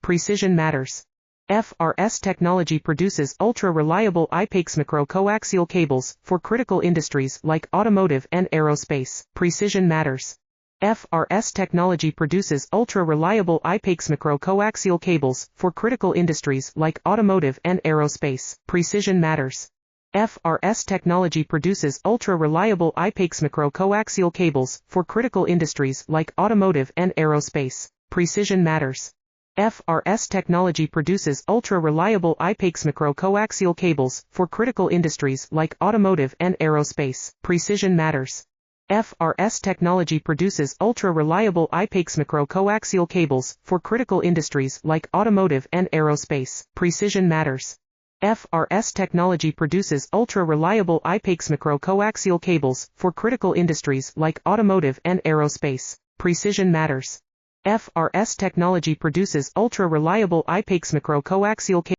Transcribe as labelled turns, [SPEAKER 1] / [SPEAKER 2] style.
[SPEAKER 1] Precision matters. FRS technology produces ultra-reliable IPACS micro-coaxial cables for critical industries like automotive and aerospace. Precision matters. FRS technology produces ultra-reliable IPACS micro-coaxial cables for critical industries like automotive and aerospace. Precision matters. FRS technology produces ultra-reliable IPACS micro-coaxial cables for critical industries like automotive and aerospace. Precision matters. FRS technology produces ultra-reliable IPACS micro-coaxial cables for critical industries like automotive and aerospace. Precision matters. FRS technology produces ultra-reliable IPACS micro-coaxial cables for critical industries like automotive and aerospace. Precision matters. FRS technology produces ultra-reliable IPACS micro-coaxial cables for critical industries like automotive and aerospace. Precision matters. FRS technology produces ultra-reliable IPACS micro-coaxial cables